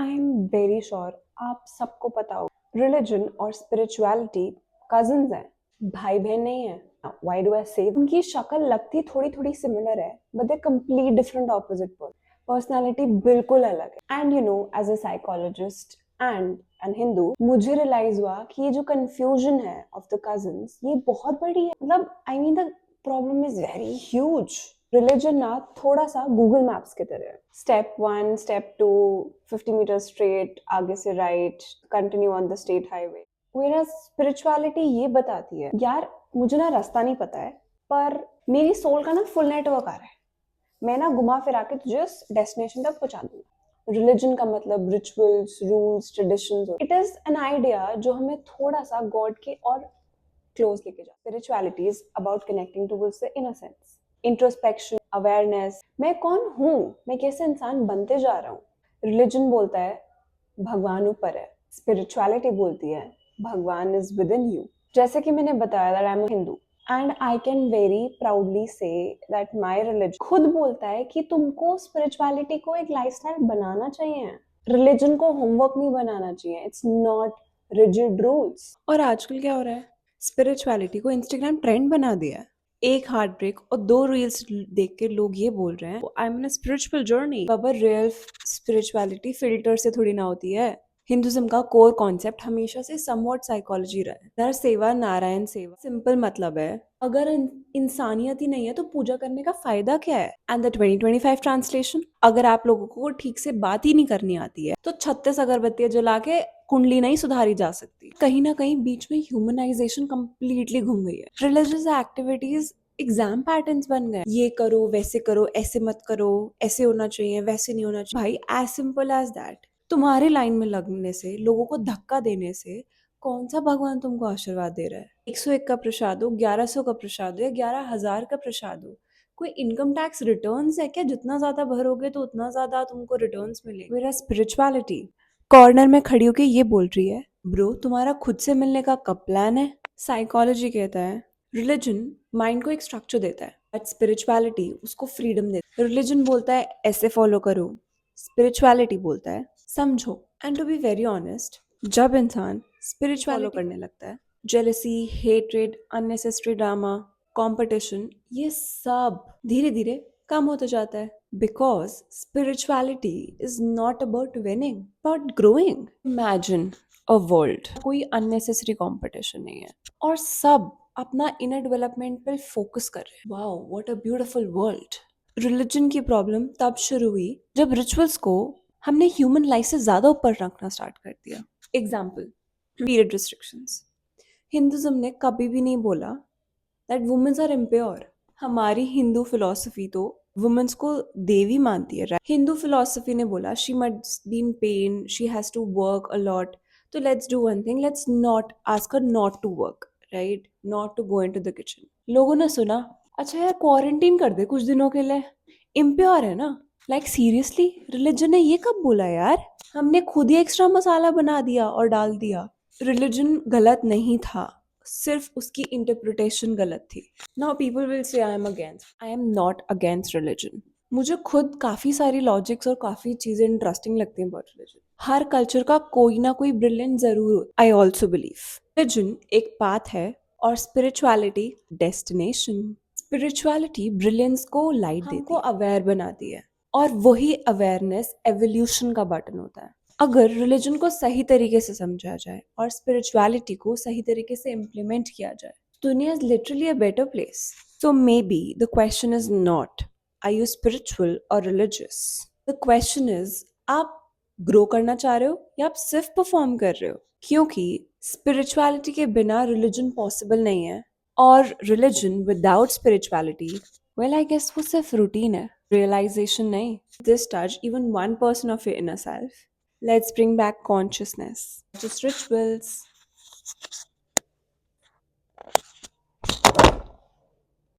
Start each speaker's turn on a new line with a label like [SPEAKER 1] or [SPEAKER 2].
[SPEAKER 1] I am very sure आप सबको पता हो रिलीजन और स्पिरिचुअलिटी कजिन्स हैं, भाई बहन नहीं है। व्हाई डू आई से उनकी शक्ल लगती थोड़ी थोड़ी सिमिलर है but they complete different opposite personality बिल्कुल अलग है। And you know as a psychologist and Hindu मुझे रियलाइज हुआ कि ये जो कंफ्यूजन है ऑफ द कजिन्स ये बहुत बड़ी है। मतलब I mean the problem is very huge. Religion ना थोड़ा सा गूगल मैप्स की तरह है। स्टेप 1 स्टेप 2 50 मीटर स्ट्रेट, आगे से right, continue on the state highway. मेरा स्पिरिचुअलिटी ये बताती है यार मुझे ना रास्ता नहीं पता है पर मेरी सोल का ना फुल नेटवर्क आ रहा है, मैं ना घुमा फिरा के तुझे उस डेस्टिनेशन तक पहुंचा दूंगा। रिलीजन का मतलब rituals, rules, traditions. It is an idea जो हमें थोड़ा सा गॉड के और क्लोज लेके जाए। Spirituality is about connecting towards the inner sense, introspection, awareness. मैं कौन हूँ, मैं कैसे इंसान बनते जा रहा हूँ। रिलीजन बोलता है भगवान ऊपर है, स्पिरिचुअलिटी बोलती है भगवान इज विद इन यू। जैसे कि मैंने बताया that I am Hindu and I can very proudly say that my religion खुद बोलता है कि तुमको स्पिरिचुअलिटी को एक लाइफस्टाइल बनाना चाहिए, रिलीजन को होमवर्क नहीं बनाना चाहिए। It's not rigid rules. और आजकल क्या हो रहा है, स्पिरिचुअलिटी को इंस्टाग्राम ट्रेंड बना दिया है। एक हार्ट ब्रेक और 2 रील्स देख के लोग ये बोल रहे हैं I am in a spiritual journey. Baba real spirituality filter से थोड़ी ना होती है। हिंदुज्म का कोर कॉन्सेप्ट हमेशा से समवॉट साइकोलॉजी रहा है। नर सेवा नारायण सेवा। सिंपल मतलब है अगर इंसानियत ही नहीं है तो पूजा करने का फायदा क्या है। एंड द 2025 ट्रांसलेशन, अगर आप लोगों को ठीक से बात ही नहीं करनी आती है तो 36 अगरबत्तियां जला के कुंडली नहीं सुधारी जा सकती। कहीं ना कहीं बीच में ह्यूमनाइजेशन कंप्लीटली घूम गई है। रिलीजियस एक्टिविटीज एग्जाम पैटर्न्स बन गए, ये करो वैसे करो, ऐसे मत करो, ऐसे होना चाहिए वैसे नहीं होना चाहिए। भाई एज सिंपल एज दैट। तुम्हारे लाइन में लगने से, लोगों को धक्का देने से कौन सा भगवान तुमको आशीर्वाद दे रहा है। 101 का प्रसाद हो, 1100 का प्रसाद हो या 11,000 का प्रसाद हो, कोई इनकम टैक्स रिटर्न्स है क्या? जितना ज्यादा भरोगे तो उतना ज्यादा तुमको रिटर्न्स मिलेंगे। मेरा स्पिरिचुअलिटी कॉर्नर में खड़ी होके ये बोल रही है ब्रो तुम्हारा खुद से मिलने का कब प्लान है। साइकोलॉजी कहता है रिलीजन माइंड को एक स्ट्रक्चर देता है बट स्पिरिचुअलिटी उसको फ्रीडम देता है। रिलीजन बोलता है ऐसे फॉलो करो, स्पिरिचुअलिटी बोलता है समझो। And to be very honest, जब इंसान स्पिरिचुअलिटी फॉलो करने लगता है, jealousy, hatred, unnecessary drama, competition, ये सब धीरे धीरे कम होता जाता है। Because spirituality is not about winning but growing. Imagine a world कोई अननेसेसरी कंपटीशन नहीं है और सब अपना इनर डेवलपमेंट पर फोकस कर रहे हैं। Wow what a beautiful world. Religion की प्रॉब्लम तब शुरू हुई जब रिचुअल्स को हमने ह्यूमन लाइफ से ज्यादा ऊपर रखना स्टार्ट कर दिया। Example, period restrictions. हिंदुज्म ने कभी भी नहीं बोला दैट वुमेन्स आर इम्प्योर। हमारी हिंदू फिलॉसफी तो वुमेन्स को देवी मानती है। हिंदू फिलॉसफी ने बोला she must be in pain, she has to work a lot, तो let's do one thing, let's not ask her not to work, right, not to go into the kitchen. लोगों ने सुना अच्छा यार क्वारंटीन कर दे कुछ दिनों के लिए, इम्प्योर है ना। लाइक सीरियसली, रिलीजन ने ये कब बोला यार? हमने खुद ही एक्स्ट्रा मसाला बना दिया और डाल दिया। रिलीजन गलत नहीं था, सिर्फ उसकी इंटरप्रिटेशन गलत थी। Now people will say I am not against religion. मुझे खुद काफी सारी लॉजिक्स और काफी चीजें इंटरेस्टिंग लगती हैं अबाउट रिलीजन। हर कल्चर का कोई ना कोई ब्रिलियंट जरूर हो। आई ऑल्सो बिलीव रिलीजन एक पाथ है और स्पिरिचुअलिटी डेस्टिनेशन। स्पिरिचुअलिटी ब्रिलियंस को लाइट देती है, हमको अवेयर बनाती है और वही अवेयरनेस एवोल्यूशन का बटन होता है। अगर रिलीजन को सही तरीके से समझा जाए और स्पिरिचुअलिटी को सही तरीके से इम्प्लीमेंट किया जाए, दुनिया is literally a better place. So maybe the question is not are you spiritual और रिलीजियस, द क्वेश्चन इज आप ग्रो करना चाह रहे हो या आप सिर्फ परफॉर्म कर रहे हो। क्योंकि स्पिरिचुअलिटी के बिना रिलीजन पॉसिबल नहीं है और religion without spirituality, well I guess वो सिर्फ रूटीन है, realization nahi. This touch even 1% of your inner self. Let's bring back consciousness. Just rituals.